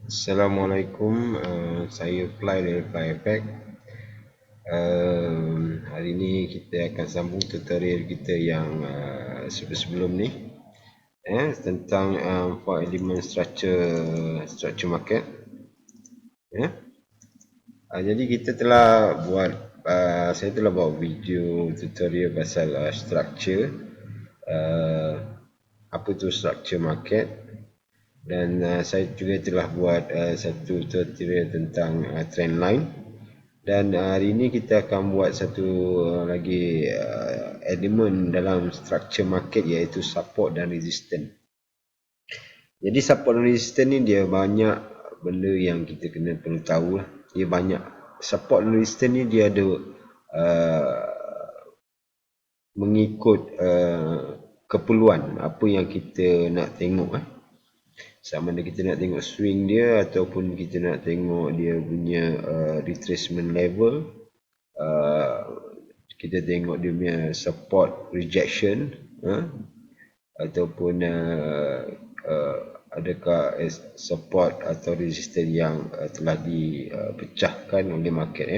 Assalamualaikum, saya Fly dari Fly Effect. Hari ini kita akan sambung tutorial kita yang sebelum ni, tentang 4 element structure market. Eh. Jadi kita telah buat, saya telah buat video tutorial pasal structure, uh, apa tu structure market. Dan saya juga telah buat satu tutorial tentang trend line. Dan hari ini kita akan buat satu lagi elemen dalam structure market, iaitu support dan resistance. Jadi support dan resistance ni dia banyak benda yang kita kena perlu tahu lah. Dia banyak. Support dan resistance ni dia ada mengikut keperluan apa yang kita nak tengok. Sama ada kita nak tengok swing dia ataupun kita nak tengok dia punya retracement level, kita tengok dia punya support rejection, ataupun adakah support atau resistance yang telah dipecahkan oleh market.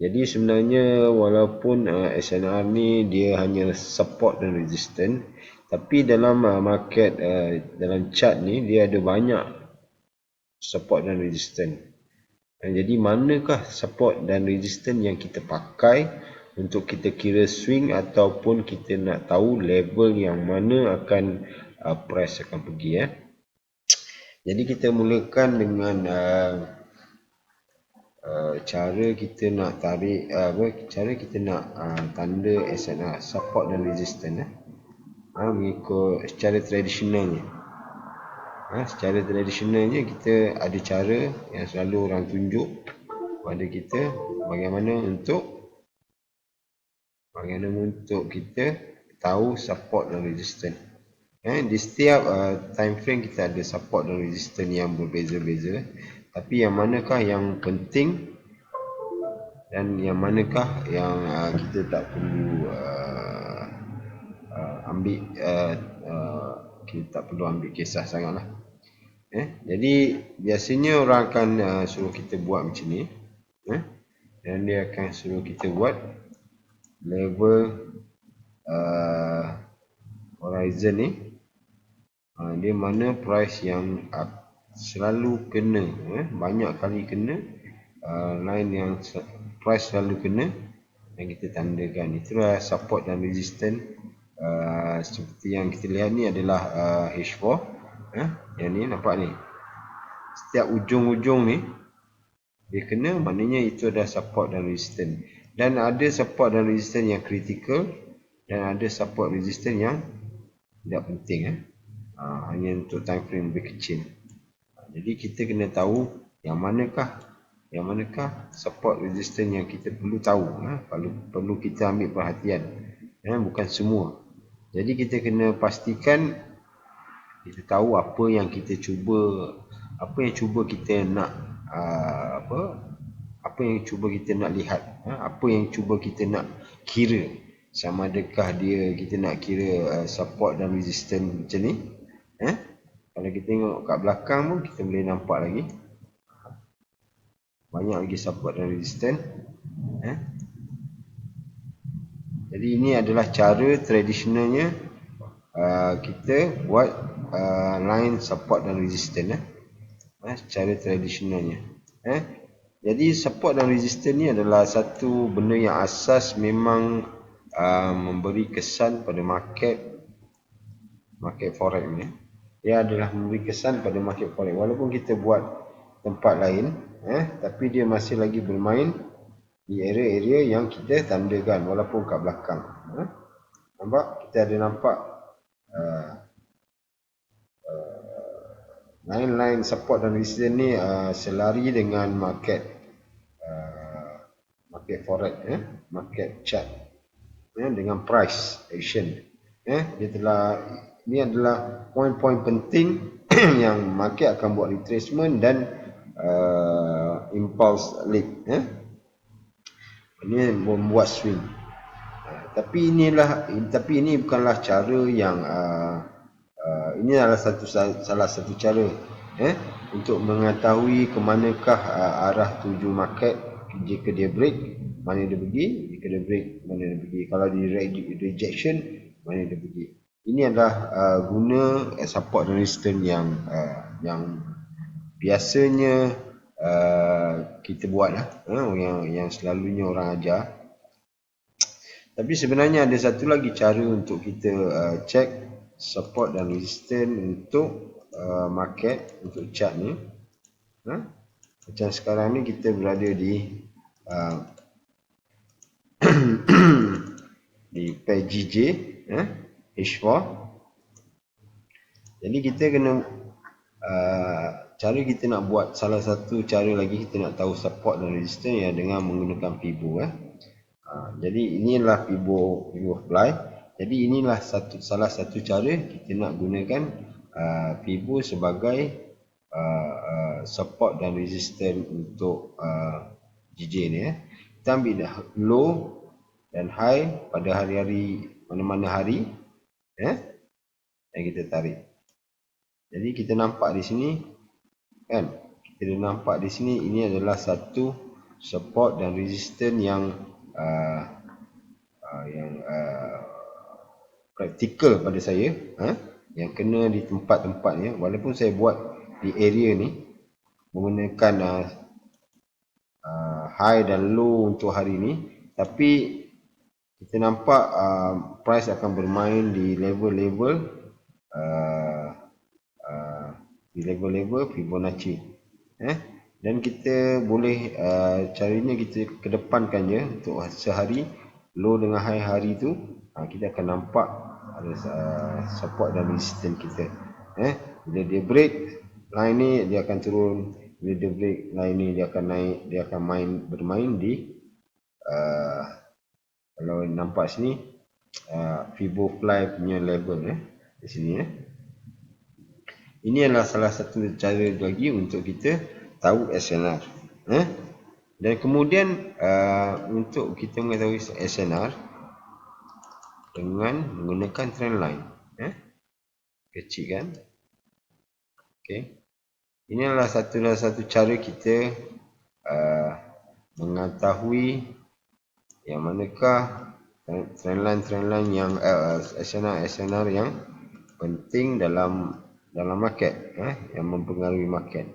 Jadi sebenarnya walaupun SNR ni dia hanya support dan resistance, tapi dalam market, dalam chart ni dia ada banyak support dan resistance. Jadi manakah support dan resistance yang kita pakai untuk kita kira swing ataupun kita nak tahu level yang mana akan price akan pergi. Jadi kita mulakan dengan cara kita nak tarik, cara kita nak tanda SNR, support dan resistance, mengikut secara tradisionalnya. Secara tradisionalnya kita ada cara yang selalu orang tunjuk pada kita bagaimana untuk kita tahu support dan resistance. Di setiap time frame kita ada support dan resistance yang berbeza-beza, tapi yang manakah yang penting dan yang manakah yang kita tak perlu ambil, kita tak perlu ambil kisah sangatlah. Jadi biasanya orang akan suruh kita buat macam ni, dan dia akan suruh kita buat level horizon ni, dia mana price yang selalu kena, banyak kali kena, line yang price selalu kena yang kita tandakan. Itulah support dan resistance. Seperti yang kita lihat ni adalah H4. Yang ni nampak ni, setiap ujung-ujung ni dia kena, maknanya itu adalah support dan resistance. Dan ada support dan resistance yang critical, dan ada support resistance yang tidak penting, hanya untuk time frame lebih kecil. Jadi kita kena tahu yang manakah support resistance yang kita perlu tahu, perlu kita ambil perhatian, bukan semua. Jadi kita kena pastikan kita tahu apa yang cuba kita nak apa yang cuba kita nak lihat, apa yang cuba kita nak kira. Sama adakah kita nak kira support dan resistance macam ni. Kalau kita tengok kat belakang pun kita boleh nampak lagi banyak lagi support dan resistance. Jadi ini adalah cara tradisionalnya kita buat line support dan resistance, secara tradisionalnya. Jadi support dan resistance ni adalah satu benda yang asas, memang memberi kesan pada market forex ni. Dia adalah memberi kesan pada market forex. Walaupun kita buat tempat lain, tapi dia masih lagi bermain di area-area yang kita tandakan walaupun kat belakang. Nampak? Kita ada nampak line support dan resistance ni selari dengan market forex, market chart, dengan price action. Ini adalah poin-poin penting yang market akan buat retracement dan impulse lead, ini membuat swing. Tapi ini bukanlah cara yang ini adalah salah satu cara untuk mengetahui ke manakah arah tuju market jika dia break, mana dia pergi, jika dia break, mana dia pergi, kalau dia rejection, mana dia pergi. Ini adalah guna support dan resistance yang biasanya kita buat lah, yang selalunya orang ajar. Tapi sebenarnya ada satu lagi cara untuk kita check support dan resistance untuk market, untuk chart ni. Macam sekarang ni kita berada di di pair GJ, H4. Jadi kita kena cara kita nak buat, salah satu cara lagi kita nak tahu support dan resistance ya dengan menggunakan Fibo. Jadi inilah Fibo fly. Jadi inilah salah satu cara kita nak gunakan Fibo sebagai support dan resistance untuk GJ ni. Kita ambil low dan high pada hari-hari, mana-mana hari, dan kita tarik. Jadi kita nampak di sini, kan? Kita nampak di sini ini adalah satu support dan resistance yang praktikal pada saya, yang kena di tempat-tempatnya. Walaupun saya buat di area ni menggunakan high dan low untuk hari ni, tapi kita nampak price akan bermain di level-level Fibonacci, dan kita boleh caranya kita kedepankannya untuk sehari low dengan high hari tu, kita akan nampak ada support dan resistance kita. Bila dia break line ni dia akan turun, bila dia break line ni dia akan naik, dia akan bermain di kalau nampak sini Fibo fly punya level di sini. Ini adalah salah satu cara lagi untuk kita tahu SNR. Dan kemudian untuk kita mengetahui SNR dengan menggunakan trend line. Kecil kan? Okey. Ini adalah satu cara kita mengetahui yang manakah trend line yang SNR yang penting dalam market, yang mempengaruhi market.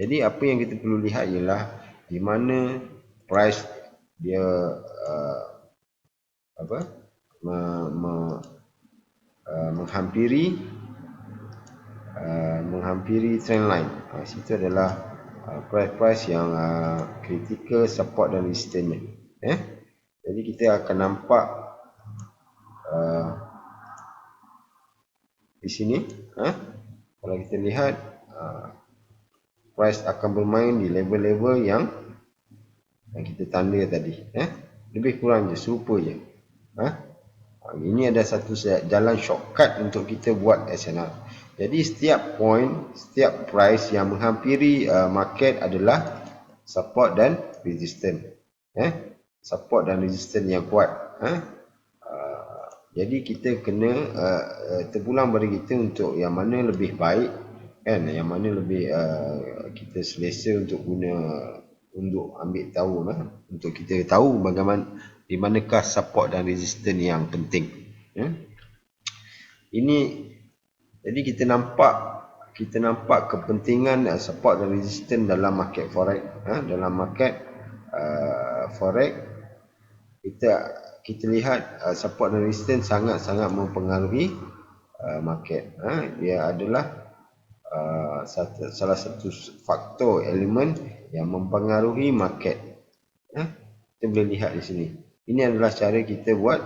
Jadi apa yang kita perlu lihat ialah di mana price dia menghampiri trend line. Situ adalah price yang critical support dan resistance. Jadi kita akan nampak di sini, kalau kita lihat price akan bermain di level-level yang kita tanda tadi, lebih kurang je, serupa je. Ini ada satu jalan shortcut untuk kita buat SNR. Jadi setiap point, setiap price yang menghampiri market adalah support dan resistance. Support dan resistance yang kuat. Jadi kita kena terpulang pada kita untuk yang mana lebih baik, kan? Yang mana lebih kita selesa untuk guna, untuk ambil tahu, untuk kita tahu bagaimana, di manakah support dan resistance yang penting. Ini jadi kita nampak kepentingan support dan resistance dalam market forex. Dalam market forex kita lihat support dan resistance sangat-sangat mempengaruhi market. Dia adalah salah satu faktor elemen yang mempengaruhi market. Kita boleh lihat di sini. Ini adalah cara kita buat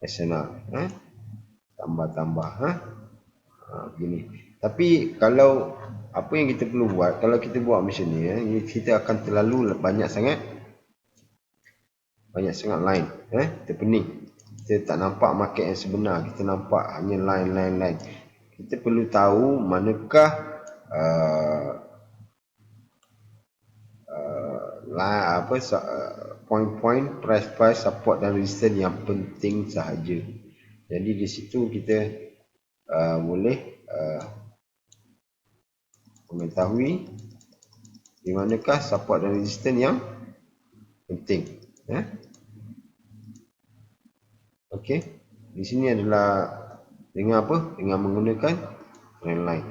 SNR. Tambah-tambah. Begini. Tapi kalau apa yang kita perlu buat, kalau kita buat macam ni, kita akan terlalu banyak sangat line. Kita pening. Kita tak nampak market yang sebenar. Kita nampak hanya line. Kita perlu tahu manakah point price support dan resistance yang penting sahaja. Jadi di situ kita boleh mengetahui di manakah support dan resistance yang penting. Okey, di sini adalah dengan apa? Dengan menggunakan trendline.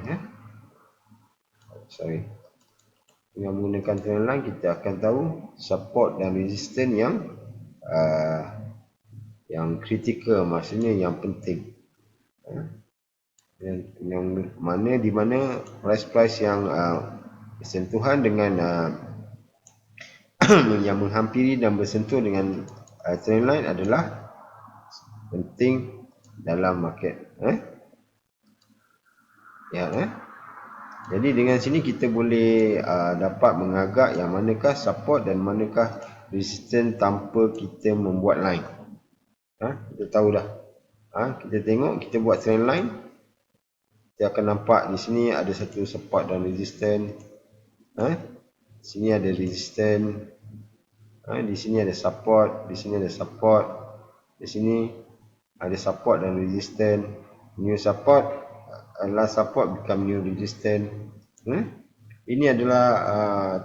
Dengan menggunakan trendline kita akan tahu support dan resistance yang kritikal, maksudnya yang penting. Yang mana di mana price yang bersentuhan dengan yang menghampiri dan bersentuh dengan trendline adalah penting dalam market. Jadi dengan sini kita boleh dapat mengagak yang manakah support dan manakah resistance tanpa kita membuat line. Kita tahu dah. Kita tengok, kita buat trend line, kita akan nampak di sini ada satu support dan resistance. Sini ada resistance. Di sini ada support, di sini ada support, di sini ada support dan resistance. New support, last support become new resistance. Ini adalah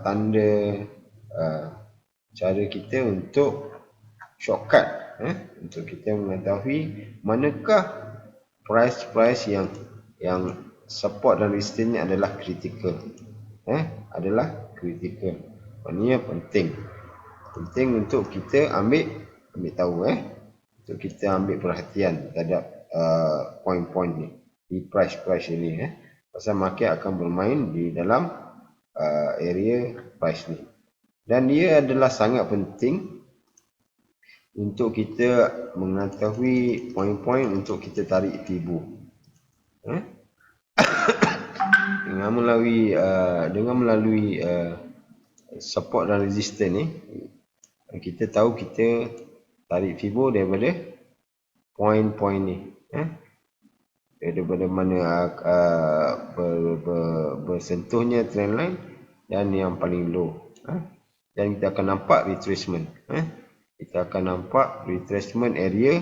tanda cara kita untuk shortcut, untuk kita mengetahui manakah price yang support dan resistance ni adalah critical. Adalah critical. Maknanya penting untuk kita ambil tahu, untuk kita ambil perhatian terhadap poin-poin ni di price ini, pasal market akan bermain di dalam area price ni, dan dia adalah sangat penting untuk kita mengetahui poin-poin untuk kita tarik Fibo. Dengan melalui support dan resistance ni, kita tahu kita tarik Fibo daripada poin-poin ni, daripada mana bersentuhnya trendline dan yang paling low. Dan kita akan nampak retracement. Kita akan nampak retracement area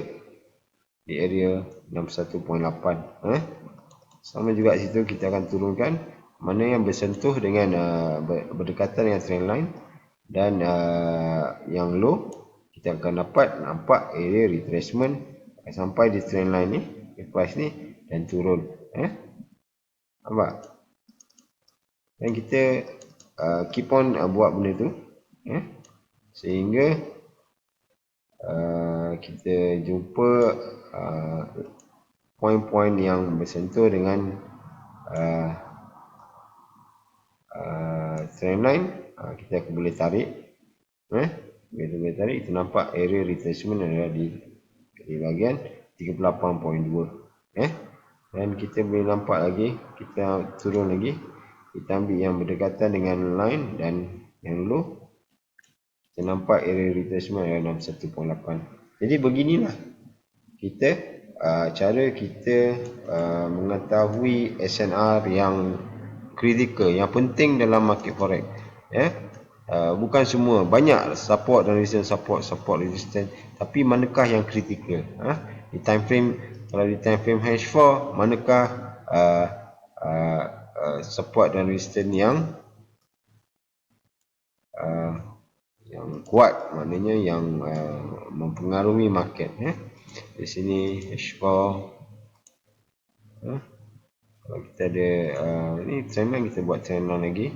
di area 61.8. Sama juga situ kita akan turunkan mana yang bersentuh dengan berdekatan dengan trendline, dan yang low kita akan nampak area retracement sampai di trendline ni, di price ni, dan turun. Nampak? Dan kita keep on buat benda tu, sehingga kita jumpa poin-poin yang bersentuh dengan trendline, kita akan boleh tarik. Bila boleh tarik, kita nampak area retracement adalah di bahagian 38.2. Dan kita boleh nampak lagi, kita turun lagi, kita ambil yang berdekatan dengan line dan yang low, kita nampak area retracement adalah 61.8. Jadi beginilah cara kita mengetahui SNR yang kritikal, yang penting dalam market forex. Bukan semua, banyak support dan resistance, support resistance, tapi manakah yang kritikal? Di time frame, kalau di time frame H4, manakah support dan resistance yang kuat, maknanya yang mempengaruhi market. Di sini H4, kalau kita ada ni trendline, kita buat trendline lagi.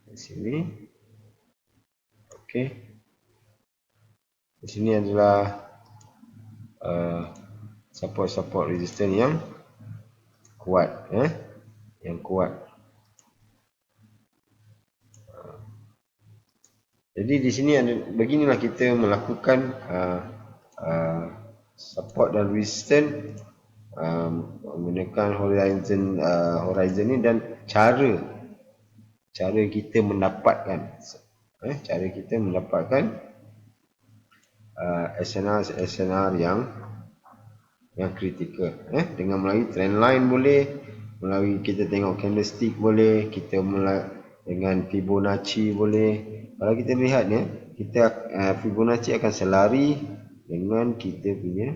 Di sini, okey. Di sini adalah support resistance yang kuat, yang kuat. Jadi di sini beginilah kita melakukan support dan resistance menggunakan horizon ni, dan cara kita mendapatkan SNR yang kritikal, dengan melalui trendline boleh, melalui kita tengok candlestick boleh, kita dengan Fibonacci boleh. Kalau kita lihat ni, Fibonacci akan selari dengan kita punya